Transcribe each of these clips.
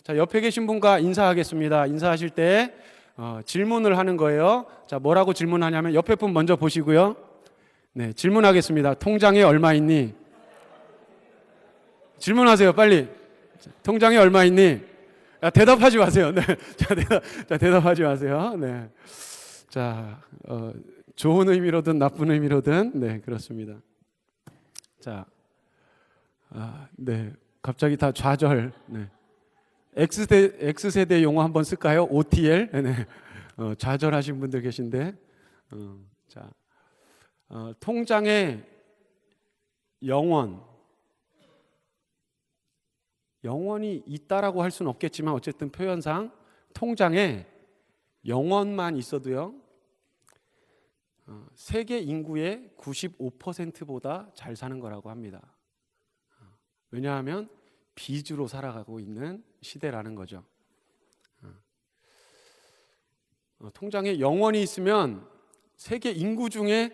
자, 옆에 계신 분과 인사하겠습니다. 인사하실 때 질문을 하는 거예요. 자, 뭐라고 질문하냐면 옆에 분 먼저 보시고요. 네, 질문하겠습니다. 통장에 얼마 있니? 질문하세요, 빨리. 자, 통장에 얼마 있니? 야, 대답하지 마세요. 네, 자, 대답하지 마세요. 네, 자, 좋은 의미로든 나쁜 의미로든 네, 그렇습니다. 자, 네, 갑자기 다 좌절. 네. X세대 용어 한번 쓸까요? OTL. 네. 좌절하신 분들 계신데, 자, 통장에 영원이 있다라고 할 수는 없겠지만 어쨌든 표현상 통장에 영원만 있어도요, 세계 인구의 95%보다 잘 사는 거라고 합니다. 왜냐하면 빚으로 살아가고 있는 시대라는 거죠. 통장에 영원이 있으면 세계 인구 중에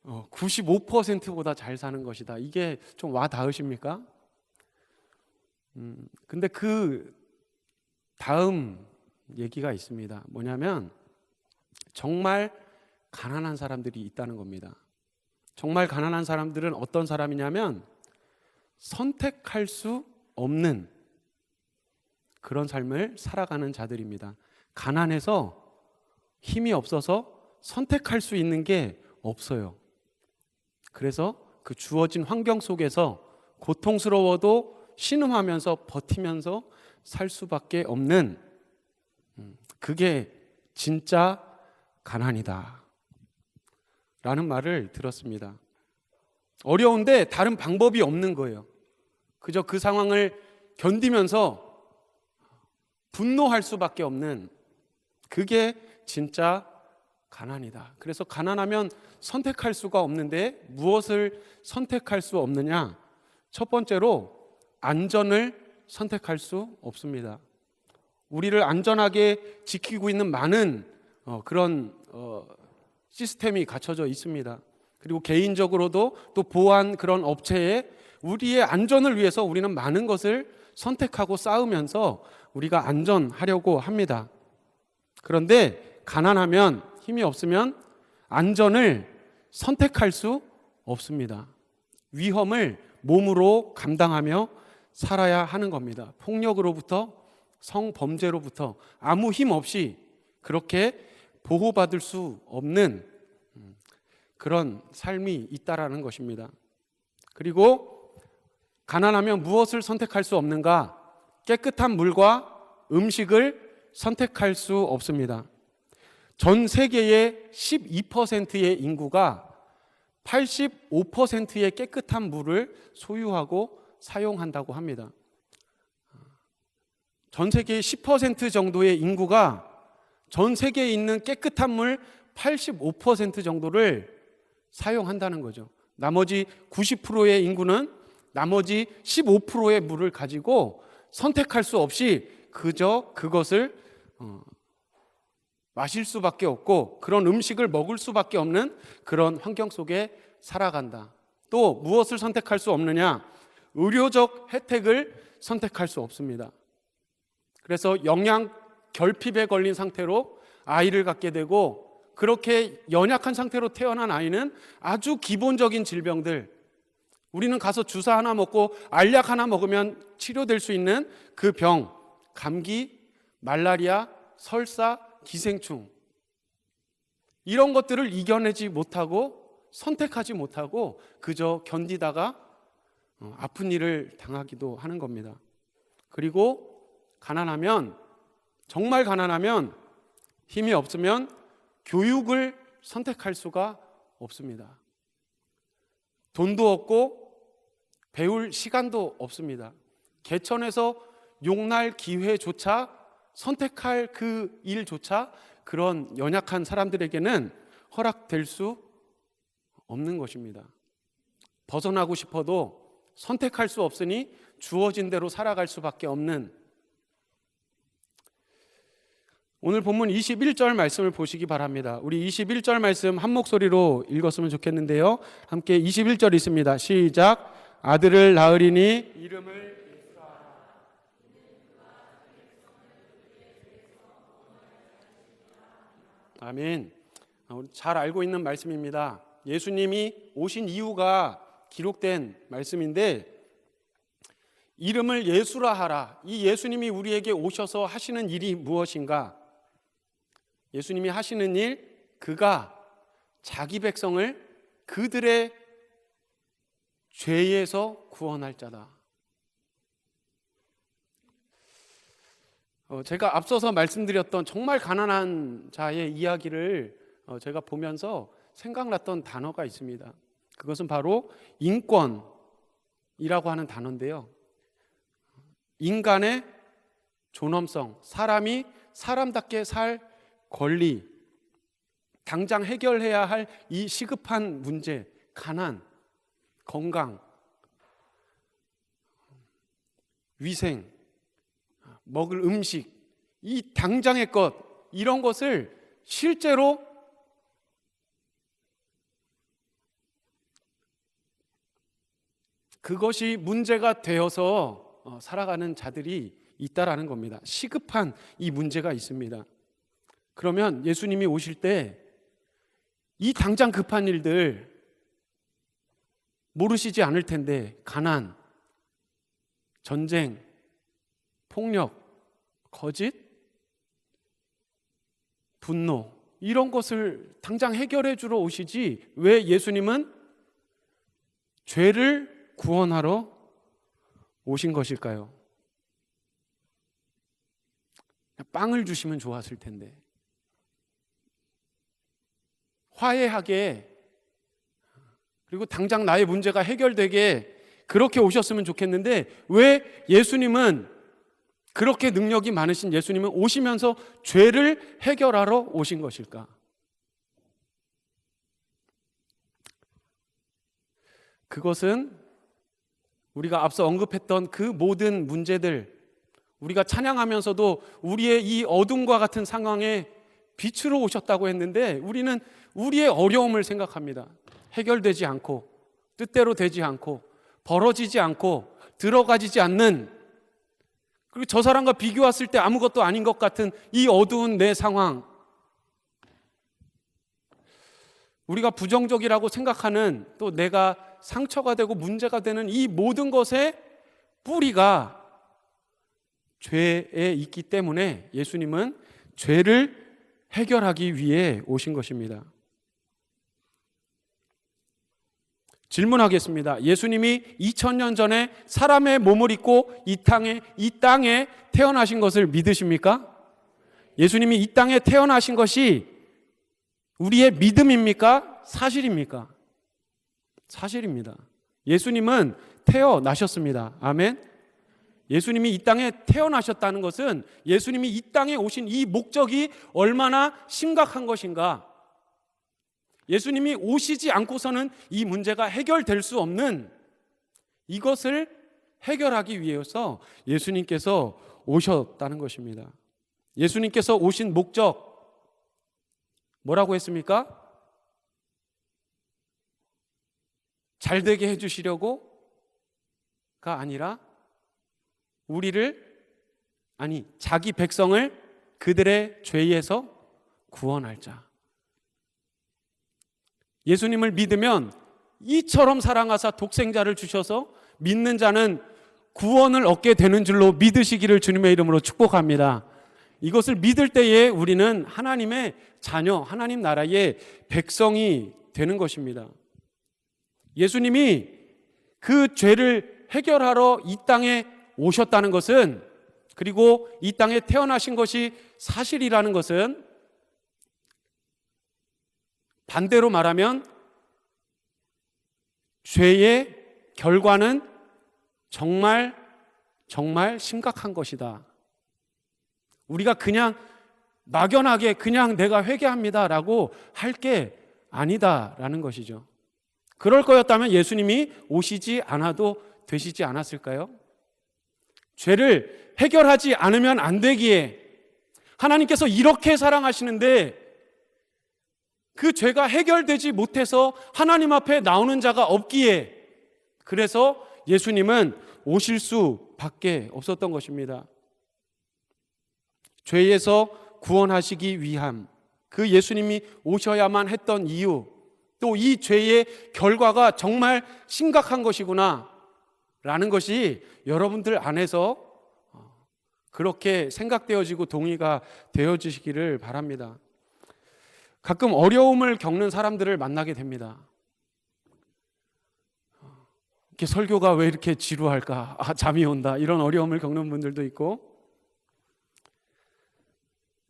95%보다 잘 사는 것이다. 이게 좀 와 닿으십니까? 근데 그 다음 얘기가 있습니다. 뭐냐면 정말 가난한 사람들이 있다는 겁니다. 정말 가난한 사람들은 어떤 사람이냐면 선택할 수 없는 그런 삶을 살아가는 자들입니다. 가난해서 힘이 없어서 선택할 수 있는 게 없어요. 그래서 그 주어진 환경 속에서 고통스러워도 신음하면서 버티면서 살 수밖에 없는, 그게 진짜 가난이다 라는 말을 들었습니다. 어려운데 다른 방법이 없는 거예요. 그저 그 상황을 견디면서 분노할 수밖에 없는, 그게 진짜 가난이다. 그래서 가난하면 선택할 수가 없는데 무엇을 선택할 수 없느냐? 첫 번째로 안전을 선택할 수 없습니다. 우리를 안전하게 지키고 있는 많은 그런 시스템이 갖춰져 있습니다. 그리고 개인적으로도 또 보안 그런 업체에 우리의 안전을 위해서 우리는 많은 것을 선택하고 싸우면서 우리가 안전하려고 합니다. 그런데 가난하면, 힘이 없으면 안전을 선택할 수 없습니다. 위험을 몸으로 감당하며 살아야 하는 겁니다. 폭력으로부터, 성범죄로부터 아무 힘 없이 그렇게 보호받을 수 없는 그런 삶이 있다라는 것입니다. 그리고 가난하면 무엇을 선택할 수 없는가? 깨끗한 물과 음식을 선택할 수 없습니다. 전 세계의 12%의 인구가 85%의 깨끗한 물을 소유하고 사용한다고 합니다. 전 세계의 10% 정도의 인구가 전 세계에 있는 깨끗한 물 85% 정도를 사용한다는 거죠. 나머지 90%의 인구는 나머지 15%의 물을 가지고 선택할 수 없이 그저 그것을 마실 수밖에 없고 그런 음식을 먹을 수밖에 없는 그런 환경 속에 살아간다. 또 무엇을 선택할 수 없느냐? 의료적 혜택을 선택할 수 없습니다. 그래서 영양 결핍에 걸린 상태로 아이를 갖게 되고, 그렇게 연약한 상태로 태어난 아이는 아주 기본적인 질병들, 우리는 가서 주사 하나 먹고 알약 하나 먹으면 치료될 수 있는 그 병, 감기, 말라리아, 설사, 기생충, 이런 것들을 이겨내지 못하고 선택하지 못하고 그저 견디다가 아픈 일을 당하기도 하는 겁니다. 그리고 가난하면, 정말 가난하면, 힘이 없으면 교육을 선택할 수가 없습니다. 돈도 없고 배울 시간도 없습니다. 개천에서 용날 기회조차, 선택할 그 일조차 그런 연약한 사람들에게는 허락될 수 없는 것입니다. 벗어나고 싶어도 선택할 수 없으니 주어진 대로 살아갈 수밖에 없는, 오늘 본문 21절 말씀을 보시기 바랍니다. 우리 21절 말씀 한 목소리로 읽었으면 좋겠는데요. 함께 21절 있습니다. 시작. 아들을 낳으리니 이름을 예수라. 아멘. 잘 알고 있는 말씀입니다. 예수님이 오신 이유가 기록된 말씀인데, 이름을 예수라 하라. 이 예수님이 우리에게 오셔서 하시는 일이 무엇인가? 예수님이 하시는 일, 그가 자기 백성을 그들의 죄에서 구원할 자다. 제가 앞서서 말씀드렸던 정말 가난한 자의 이야기를 제가 보면서 생각났던 단어가 있습니다. 그것은 바로 인권이라고 하는 단어인데요. 인간의 존엄성, 사람이 사람답게 살 권리, 당장 해결해야 할 이 시급한 문제, 가난, 건강, 위생, 먹을 음식, 이 당장의 것, 이런 것을 실제로 그것이 문제가 되어서 살아가는 자들이 있다라는 겁니다. 시급한 이 문제가 있습니다. 그러면 예수님이 오실 때 이 당장 급한 일들 모르시지 않을 텐데, 가난, 전쟁, 폭력, 거짓, 분노, 이런 것을 당장 해결해 주러 오시지, 왜 예수님은 죄를 구원하러 오신 것일까요? 빵을 주시면 좋았을 텐데, 화해하게, 그리고 당장 나의 문제가 해결되게 그렇게 오셨으면 좋겠는데, 왜 예수님은, 그렇게 능력이 많으신 예수님은 오시면서 죄를 해결하러 오신 것일까? 그것은 우리가 앞서 언급했던 그 모든 문제들, 우리가 찬양하면서도 우리의 이 어둠과 같은 상황에 빛으로 오셨다고 했는데, 우리는 우리의 어려움을 생각합니다. 해결되지 않고, 뜻대로 되지 않고, 벌어지지 않고, 들어가지지 않는, 그리고 저 사람과 비교했을 때 아무것도 아닌 것 같은 이 어두운 내 상황, 우리가 부정적이라고 생각하는, 또 내가 상처가 되고 문제가 되는 이 모든 것의 뿌리가 죄에 있기 때문에 예수님은 죄를 해결하기 위해 오신 것입니다. 질문하겠습니다. 예수님이 2000년 전에 사람의 몸을 입고 이 땅에 태어나신 것을 믿으십니까? 예수님이 이 땅에 태어나신 것이 우리의 믿음입니까? 사실입니까? 사실입니다. 예수님은 태어나셨습니다. 아멘. 예수님이 이 땅에 태어나셨다는 것은 예수님이 이 땅에 오신 이 목적이 얼마나 심각한 것인가, 예수님이 오시지 않고서는 이 문제가 해결될 수 없는, 이것을 해결하기 위해서 예수님께서 오셨다는 것입니다. 예수님께서 오신 목적 뭐라고 했습니까? 잘 되게 해주시려고가 아니라 자기 백성을 그들의 죄에서 구원할 자. 예수님을 믿으면 이처럼 사랑하사 독생자를 주셔서 믿는 자는 구원을 얻게 되는 줄로 믿으시기를 주님의 이름으로 축복합니다. 이것을 믿을 때에 우리는 하나님의 자녀, 하나님 나라의 백성이 되는 것입니다. 예수님이 그 죄를 해결하러 이 땅에 오셨다는 것은, 그리고 이 땅에 태어나신 것이 사실이라는 것은, 반대로 말하면 죄의 결과는 정말 심각한 것이다. 우리가 그냥 막연하게 그냥 내가 회개합니다라고 할 게 아니다라는 것이죠. 그럴 거였다면 예수님이 오시지 않아도 되시지 않았을까요? 죄를 해결하지 않으면 안 되기에, 하나님께서 이렇게 사랑하시는데 그 죄가 해결되지 못해서 하나님 앞에 나오는 자가 없기에, 그래서 예수님은 오실 수밖에 없었던 것입니다. 죄에서 구원하시기 위함, 그 예수님이 오셔야만 했던 이유, 또 이 죄의 결과가 정말 심각한 것이구나 라는 것이 여러분들 안에서 그렇게 생각되어지고 동의가 되어지시기를 바랍니다. 가끔 어려움을 겪는 사람들을 만나게 됩니다. 이렇게 설교가 왜 이렇게 지루할까? 잠이 온다. 이런 어려움을 겪는 분들도 있고,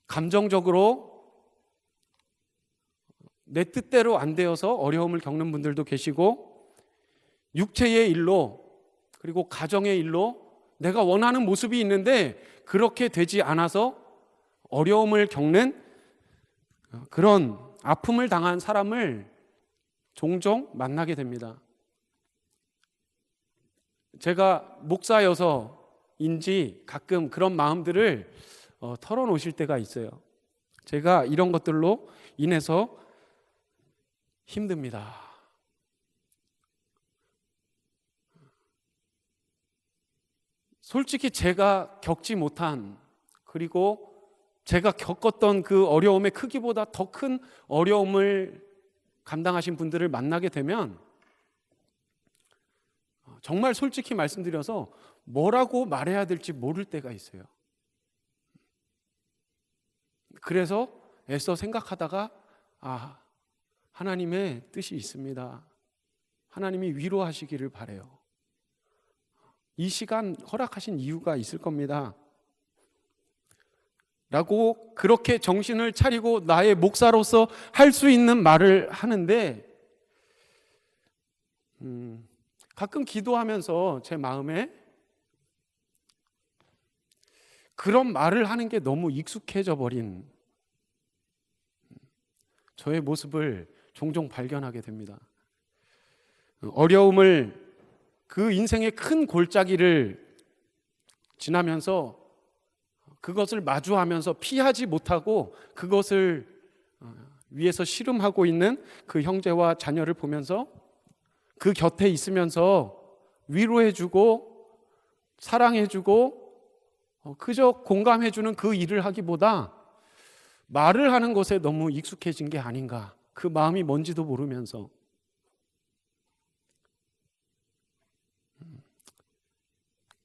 감정적으로 내 뜻대로 안 되어서 어려움을 겪는 분들도 계시고, 육체의 일로 그리고 가정의 일로 내가 원하는 모습이 있는데 그렇게 되지 않아서 어려움을 겪는 그런 아픔을 당한 사람을 종종 만나게 됩니다. 제가 목사여서인지 가끔 그런 마음들을 털어놓으실 때가 있어요. 제가 이런 것들로 인해서 힘듭니다. 솔직히 제가 겪지 못한, 그리고 제가 겪었던 그 어려움의 크기보다 더 큰 어려움을 감당하신 분들을 만나게 되면 정말 솔직히 말씀드려서 뭐라고 말해야 될지 모를 때가 있어요. 그래서 애써 생각하다가 하나님의 뜻이 있습니다. 하나님이 위로하시기를 바라요. 이 시간 허락하신 이유가 있을 겁니다. 라고 그렇게 정신을 차리고 나의 목사로서 할 수 있는 말을 하는데, 가끔 기도하면서 제 마음에 그런 말을 하는 게 너무 익숙해져 버린 저의 모습을 종종 발견하게 됩니다. 어려움을, 그 인생의 큰 골짜기를 지나면서 그것을 마주하면서 피하지 못하고 그것을 위에서 씨름하고 있는 그 형제와 자녀를 보면서 그 곁에 있으면서 위로해주고 사랑해주고 그저 공감해주는 그 일을 하기보다 말을 하는 것에 너무 익숙해진 게 아닌가, 그 마음이 뭔지도 모르면서.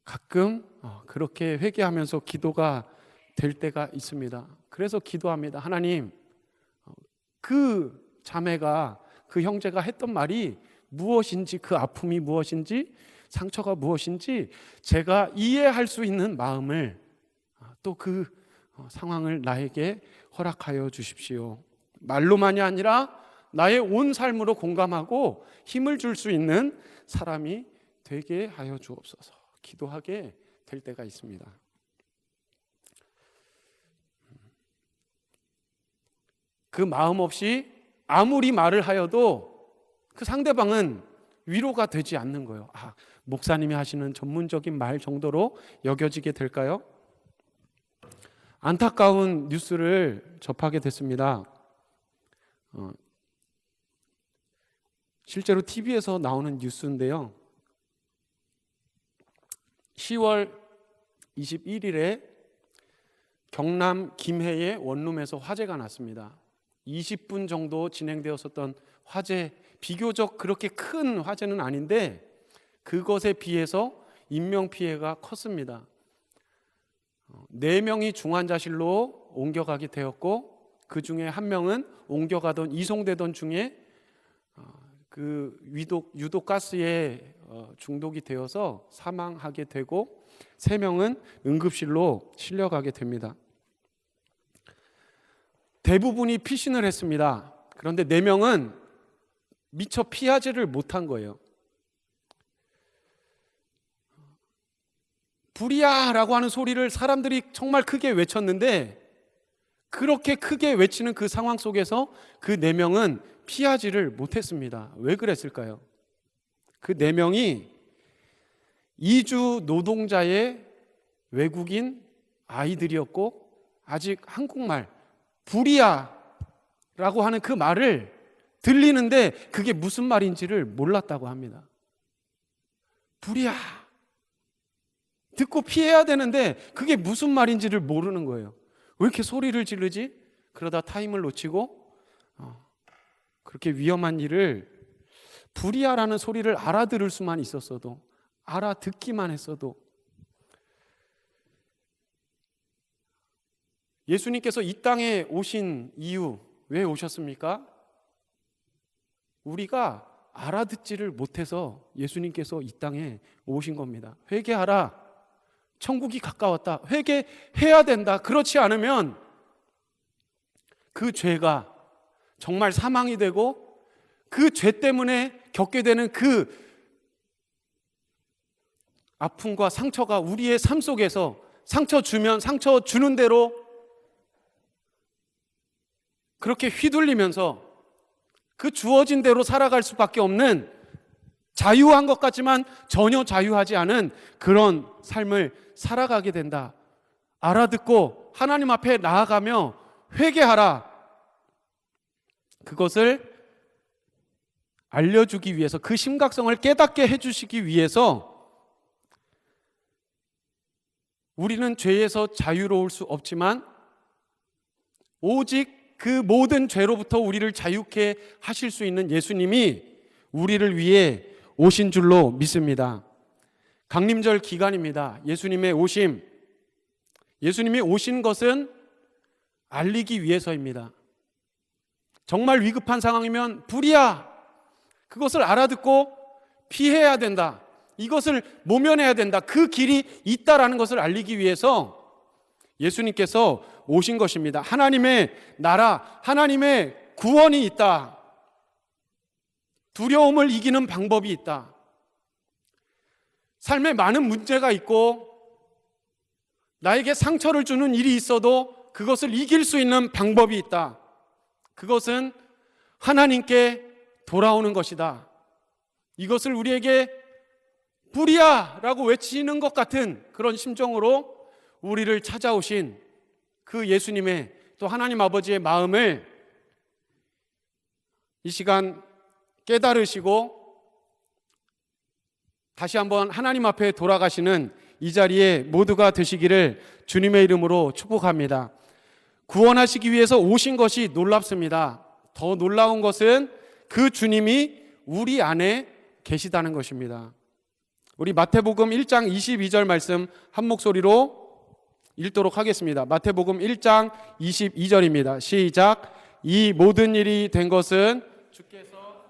가끔 그렇게 회개하면서 기도가 될 때가 있습니다. 그래서 기도합니다. 하나님, 그 자매가, 그 형제가 했던 말이 무엇인지, 그 아픔이 무엇인지, 상처가 무엇인지 제가 이해할 수 있는 마음을, 또 그 상황을 나에게 허락하여 주십시오. 말로만이 아니라 나의 온 삶으로 공감하고 힘을 줄 수 있는 사람이 되게 하여 주옵소서. 기도하게 될 때가 있습니다. 그 마음 없이 아무리 말을 하여도 그 상대방은 위로가 되지 않는 거예요. 목사님이 하시는 전문적인 말 정도로 여겨지게 될까요? 안타까운 뉴스를 접하게 됐습니다. 실제로 TV에서 나오는 뉴스인데요. 10월 21일에 경남 김해의 원룸에서 화재가 났습니다. 20분 정도 진행되었었던 화재, 비교적 그렇게 큰 화재는 아닌데 그것에 비해서 인명피해가 컸습니다. 4명이 중환자실로 옮겨가게 되었고, 그 중에 1명은 옮겨가던, 이송되던 중에 그 유독가스에 중독이 되어서 사망하게 되고, 3명은 응급실로 실려가게 됩니다. 대부분이 피신을 했습니다. 그런데 4명은 미처 피하지를 못한 거예요. 불이야! 라고 하는 소리를 사람들이 정말 크게 외쳤는데, 그렇게 크게 외치는 그 상황 속에서 그 4명은 피하지를 못했습니다. 왜 그랬을까요? 그 4명이 이주 노동자의 외국인 아이들이었고, 아직 한국말 불이야! 라고 하는 그 말을 들리는데 그게 무슨 말인지를 몰랐다고 합니다. 불이야! 듣고 피해야 되는데 그게 무슨 말인지를 모르는 거예요. 왜 이렇게 소리를 지르지? 그러다 타임을 놓치고 그렇게 위험한 일을 불의하라는 소리를 알아들을 수만 있었어도, 알아듣기만 했어도, 예수님께서 이 땅에 오신 이유, 왜 오셨습니까? 우리가 알아듣지를 못해서 예수님께서 이 땅에 오신 겁니다. 회개하라, 천국이 가까웠다, 회개해야 된다. 그렇지 않으면 그 죄가 정말 사망이 되고, 그 죄 때문에 겪게 되는 그 아픔과 상처가 우리의 삶 속에서 상처 주면 상처 주는 대로 그렇게 휘둘리면서 그 주어진 대로 살아갈 수밖에 없는, 자유한 것 같지만 전혀 자유하지 않은 그런 삶을 살아가게 된다. 알아듣고 하나님 앞에 나아가며 회개하라. 그것을 알려주기 위해서, 그 심각성을 깨닫게 해주시기 위해서 우리는 죄에서 자유로울 수 없지만 오직 그 모든 죄로부터 우리를 자유케 하실 수 있는 예수님이 우리를 위해 오신 줄로 믿습니다. 강림절 기간입니다. 예수님의 오심, 예수님이 오신 것은 알리기 위해서입니다. 정말 위급한 상황이면 불이야, 그것을 알아듣고 피해야 된다, 이것을 모면해야 된다, 그 길이 있다라는 것을 알리기 위해서 예수님께서 오신 것입니다. 하나님의 나라, 하나님의 구원이 있다. 두려움을 이기는 방법이 있다. 삶에 많은 문제가 있고 나에게 상처를 주는 일이 있어도 그것을 이길 수 있는 방법이 있다. 그것은 하나님께 돌아오는 것이다. 이것을 우리에게 불이야 라고 외치는 것 같은 그런 심정으로 우리를 찾아오신 그 예수님의, 또 하나님 아버지의 마음을 이 시간 깨달으시고 다시 한번 하나님 앞에 돌아가시는 이 자리에 모두가 되시기를 주님의 이름으로 축복합니다. 구원하시기 위해서 오신 것이 놀랍습니다. 더 놀라운 것은 그 주님이 우리 안에 계시다는 것입니다. 우리 마태복음 1장 22절 말씀 한 목소리로 읽도록 하겠습니다. 마태복음 1장 22절입니다. 시작. 이 모든 일이 된 것은 주께서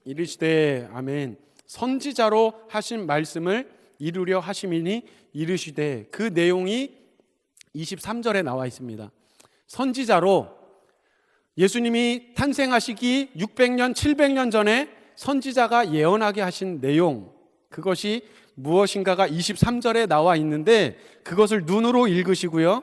이르시되, 아멘, 선지자로 하신 말씀을 이루려 하심이니 이르시되, 그 내용이 23절에 나와 있습니다. 선지자로, 예수님이 탄생하시기 600년, 700년 전에 선지자가 예언하게 하신 내용, 그것이 무엇인가가 23절에 나와 있는데 그것을 눈으로 읽으시고요,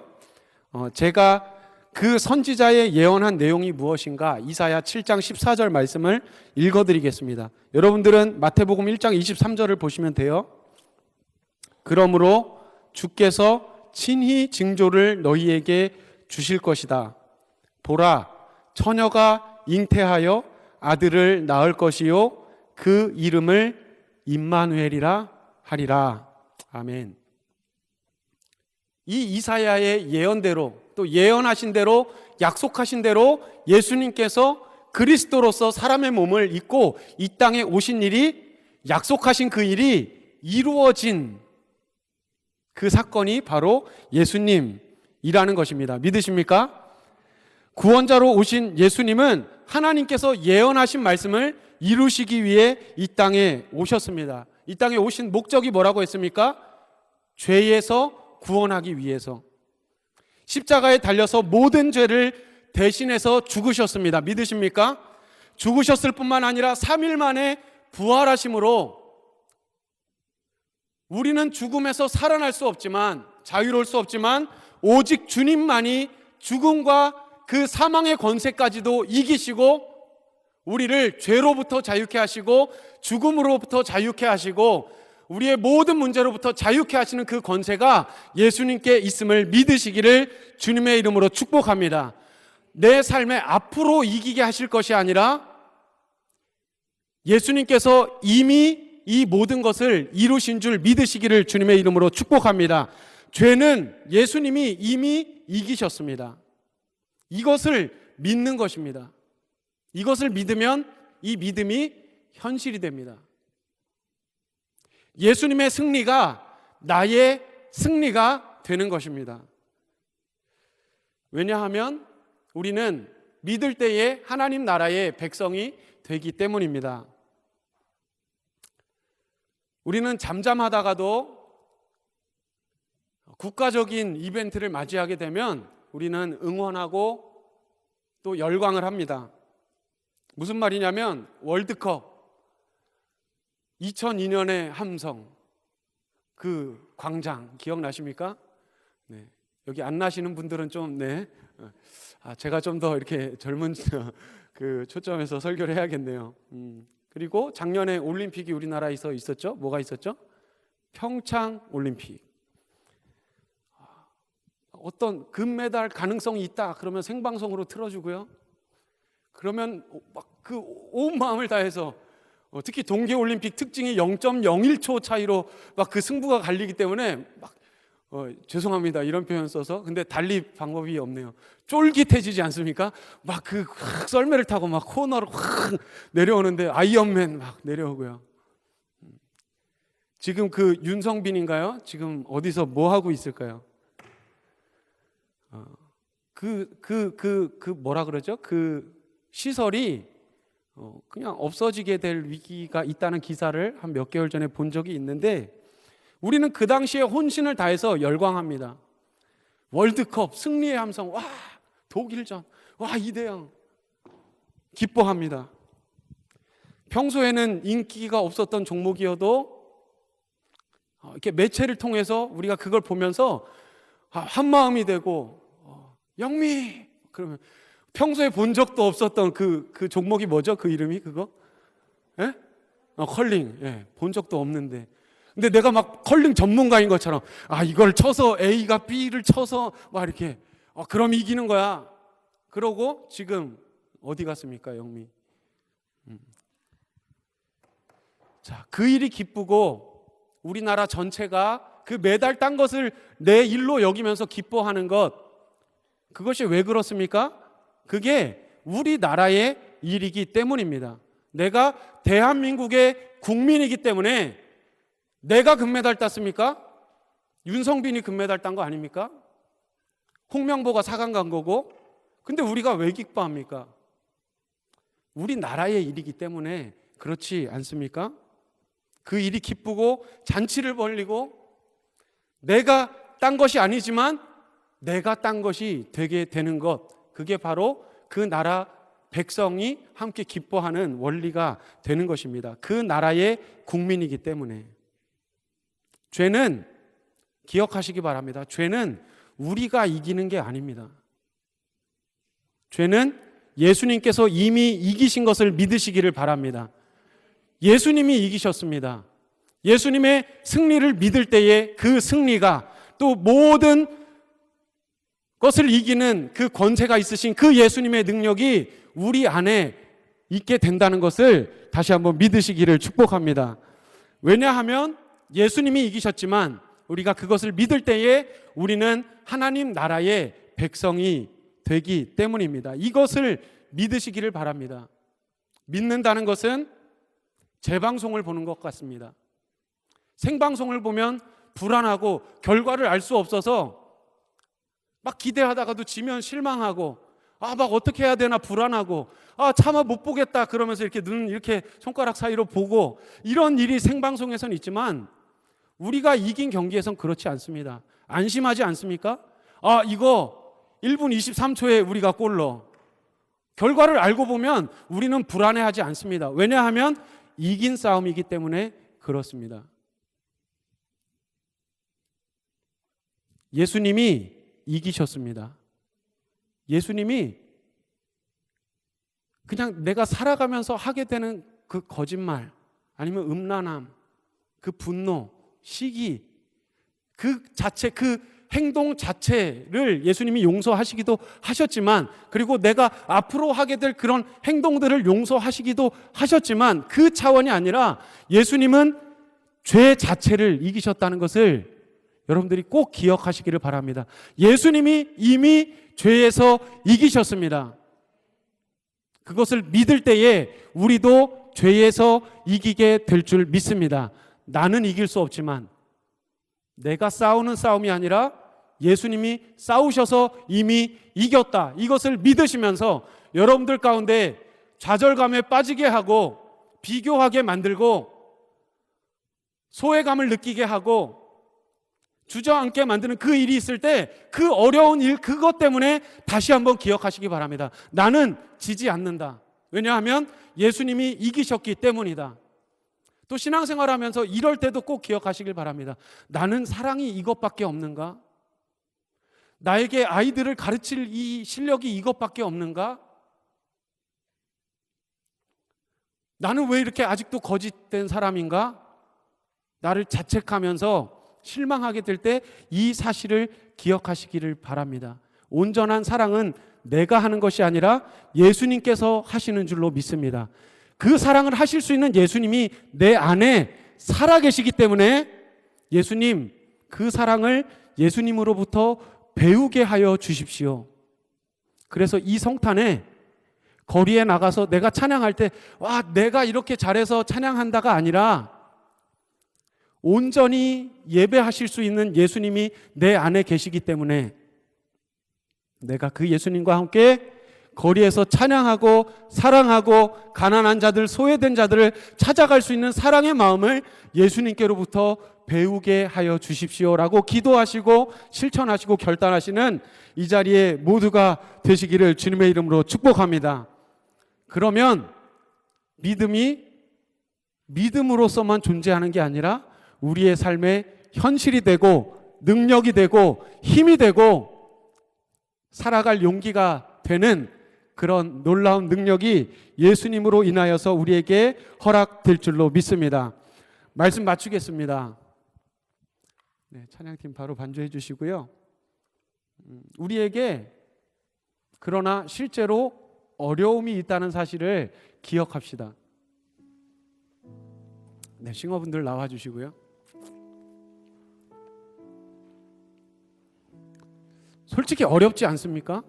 제가 그 선지자의 예언한 내용이 무엇인가 이사야 7장 14절 말씀을 읽어드리겠습니다. 여러분들은 마태복음 1장 23절을 보시면 돼요. 그러므로 주께서 친히 징조를 너희에게 주실 것이다. 보라, 처녀가 잉태하여 아들을 낳을 것이요, 그 이름을 임마누엘이라 하리라. 아멘. 이 이사야의 예언대로, 또 예언하신 대로, 약속하신 대로 예수님께서 그리스도로서 사람의 몸을 입고 이 땅에 오신 일이, 약속하신 그 일이 이루어진 그 사건이 바로 예수님이라는 것입니다. 믿으십니까? 구원자로 오신 예수님은 하나님께서 예언하신 말씀을 이루시기 위해 이 땅에 오셨습니다. 이 땅에 오신 목적이 뭐라고 했습니까? 죄에서 구원하기 위해서 십자가에 달려서 모든 죄를 대신해서 죽으셨습니다. 믿으십니까? 죽으셨을 뿐만 아니라 3일 만에 부활하심으로 우리는 죽음에서 살아날 수 없지만, 자유로울 수 없지만, 오직 주님만이 죽음과 그 사망의 권세까지도 이기시고 우리를 죄로부터 자유케 하시고 죽음으로부터 자유케 하시고 우리의 모든 문제로부터 자유케 하시는 그 권세가 예수님께 있음을 믿으시기를 주님의 이름으로 축복합니다. 내 삶에 앞으로 이기게 하실 것이 아니라 예수님께서 이미 이 모든 것을 이루신 줄 믿으시기를 주님의 이름으로 축복합니다. 죄는 예수님이 이미 이기셨습니다. 이것을 믿는 것입니다. 이것을 믿으면 이 믿음이 현실이 됩니다. 예수님의 승리가 나의 승리가 되는 것입니다. 왜냐하면 우리는 믿을 때에 하나님 나라의 백성이 되기 때문입니다. 우리는 잠잠하다가도 국가적인 이벤트를 맞이하게 되면 우리는 응원하고 또 열광을 합니다. 무슨 말이냐면 월드컵 2002년의 함성 그 광장 기억나십니까? 네. 여기 안 나시는 분들은 좀 제가 좀 더 이렇게 젊은 그 초점에서 설교를 해야겠네요. 그리고 작년에 올림픽이 우리나라에서 있었죠. 뭐가 있었죠? 평창 올림픽. 어떤 금메달 가능성이 있다 그러면 생방송으로 틀어주고요. 그러면 막 그 온 마음을 다해서 특히 동계올림픽 특징이 0.01초 차이로 막 그 승부가 갈리기 때문에 막 죄송합니다 이런 표현 써서 근데 달리 방법이 없네요. 쫄깃해지지 않습니까? 막 그 썰매를 타고 막 코너로 확 내려오는데 아이언맨 막 내려오고요. 지금 그 윤성빈인가요? 지금 어디서 뭐 하고 있을까요? 뭐라 그러죠? 그 시설이 그냥 없어지게 될 위기가 있다는 기사를 한 몇 개월 전에 본 적이 있는데 우리는 그 당시에 혼신을 다해서 열광합니다. 월드컵 승리의 함성, 와 독일전, 와 2대0 기뻐합니다. 평소에는 인기가 없었던 종목이어도 이렇게 매체를 통해서 우리가 그걸 보면서 한 마음이 되고 영미 그러면 평소에 본 적도 없었던 그 종목이 뭐죠? 그 이름이 그거? 예? 컬링. 예, 본 적도 없는데. 근데 내가 막 컬링 전문가인 것처럼 이걸 쳐서 A가 B를 쳐서 막 이렇게 그럼 이기는 거야. 그러고 지금 어디 갔습니까, 영미? 자, 그 일이 기쁘고 우리나라 전체가 그 메달 딴 것을 내 일로 여기면서 기뻐하는 것 그것이 왜 그렇습니까? 그게 우리나라의 일이기 때문입니다. 내가 대한민국의 국민이기 때문에 내가 금메달 땄습니까? 윤성빈이 금메달 딴 거 아닙니까? 홍명보가 4강 간 거고 근데 우리가 왜 기뻐합니까? 우리나라의 일이기 때문에 그렇지 않습니까? 그 일이 기쁘고 잔치를 벌리고 내가 딴 것이 아니지만 내가 딴 것이 되게 되는 것 그게 바로 그 나라 백성이 함께 기뻐하는 원리가 되는 것입니다. 그 나라의 국민이기 때문에 죄는 기억하시기 바랍니다. 죄는 우리가 이기는 게 아닙니다. 죄는 예수님께서 이미 이기신 것을 믿으시기를 바랍니다. 예수님이 이기셨습니다. 예수님의 승리를 믿을 때에 그 승리가 또 모든 것을 이기는 그 권세가 있으신 그 예수님의 능력이 우리 안에 있게 된다는 것을 다시 한번 믿으시기를 축복합니다. 왜냐하면 예수님이 이기셨지만 우리가 그것을 믿을 때에 우리는 하나님 나라의 백성이 되기 때문입니다. 이것을 믿으시기를 바랍니다. 믿는다는 것은 재방송을 보는 것 같습니다. 생방송을 보면 불안하고 결과를 알 수 없어서 막 기대하다가도 지면 실망하고 막 어떻게 해야 되나 불안하고 차마 못 보겠다 그러면서 이렇게 눈 이렇게 손가락 사이로 보고 이런 일이 생방송에서는 있지만 우리가 이긴 경기에선 그렇지 않습니다. 안심하지 않습니까? 이거 1분 23초에 우리가 골 넣어. 결과를 알고 보면 우리는 불안해하지 않습니다. 왜냐하면 이긴 싸움이기 때문에 그렇습니다. 예수님이 이기셨습니다. 예수님이 그냥 내가 살아가면서 하게 되는 그 거짓말 아니면 음란함, 그 분노, 시기 그 자체 그 행동 자체를 예수님이 용서하시기도 하셨지만 그리고 내가 앞으로 하게 될 그런 행동들을 용서하시기도 하셨지만 그 차원이 아니라 예수님은 죄 자체를 이기셨다는 것을 여러분들이 꼭 기억하시기를 바랍니다. 예수님이 이미 죄에서 이기셨습니다. 그것을 믿을 때에 우리도 죄에서 이기게 될 줄 믿습니다. 나는 이길 수 없지만 내가 싸우는 싸움이 아니라 예수님이 싸우셔서 이미 이겼다. 이것을 믿으시면서 여러분들 가운데 좌절감에 빠지게 하고 비교하게 만들고 소외감을 느끼게 하고 주저앉게 만드는 그 일이 있을 때 그 어려운 일 그것 때문에 다시 한번 기억하시기 바랍니다. 나는 지지 않는다. 왜냐하면 예수님이 이기셨기 때문이다. 또 신앙생활하면서 이럴 때도 꼭 기억하시길 바랍니다. 나는 사랑이 이것밖에 없는가? 나에게 아이들을 가르칠 이 실력이 이것밖에 없는가? 나는 왜 이렇게 아직도 거짓된 사람인가? 나를 자책하면서 실망하게 될 때 이 사실을 기억하시기를 바랍니다. 온전한 사랑은 내가 하는 것이 아니라 예수님께서 하시는 줄로 믿습니다. 그 사랑을 하실 수 있는 예수님이 내 안에 살아계시기 때문에 예수님, 그 사랑을 예수님으로부터 배우게 하여 주십시오. 그래서 이 성탄에 거리에 나가서 내가 찬양할 때 와, 내가 이렇게 잘해서 찬양한다가 아니라 온전히 예배하실 수 있는 예수님이 내 안에 계시기 때문에 내가 그 예수님과 함께 거리에서 찬양하고 사랑하고 가난한 자들, 소외된 자들을 찾아갈 수 있는 사랑의 마음을 예수님께로부터 배우게 하여 주십시오라고 기도하시고 실천하시고 결단하시는 이 자리에 모두가 되시기를 주님의 이름으로 축복합니다. 그러면 믿음이 믿음으로서만 존재하는 게 아니라 우리의 삶의 현실이 되고 능력이 되고 힘이 되고 살아갈 용기가 되는 그런 놀라운 능력이 예수님으로 인하여서 우리에게 허락될 줄로 믿습니다. 말씀 맞추겠습니다. 네, 찬양팀 바로 반주해 주시고요. 우리에게 그러나 실제로 어려움이 있다는 사실을 기억합시다. 네, 싱어분들 나와 주시고요. 솔직히 어렵지 않습니까?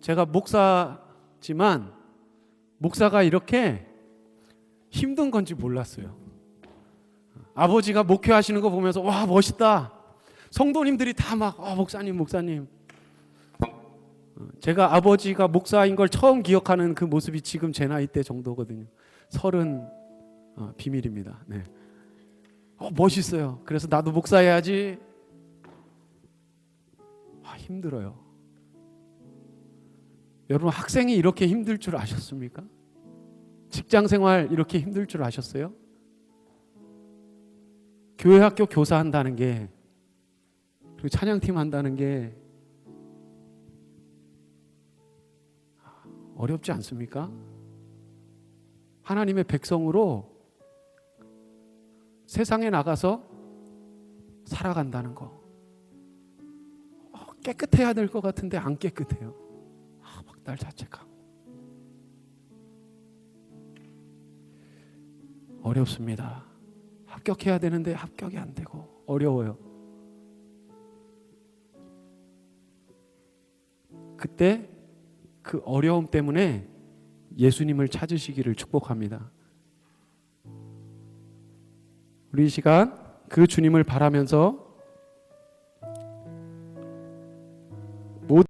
제가 목사지만 목사가 이렇게 힘든 건지 몰랐어요. 아버지가 목회하시는 거 보면서 와, 멋있다. 성도님들이 다 막 목사님. 제가 아버지가 목사인 걸 처음 기억하는 그 모습이 지금 제 나이 때 정도거든요. 30 비밀입니다. 네. 멋있어요. 그래서 나도 목사해야지. 힘들어요. 여러분, 학생이 이렇게 힘들 줄 아셨습니까? 직장생활 이렇게 힘들 줄 아셨어요? 교회 학교 교사한다는 게, 그리고 찬양팀 한다는 게 어렵지 않습니까? 하나님의 백성으로 세상에 나가서 살아간다는 거, 깨끗해야 될 것 같은데 안 깨끗해요. 막 날 자책하고 어렵습니다. 합격해야 되는데 합격이 안 되고 어려워요. 그때 그 어려움 때문에 예수님을 찾으시기를 축복합니다. 우리 이 시간 그 주님을 바라면서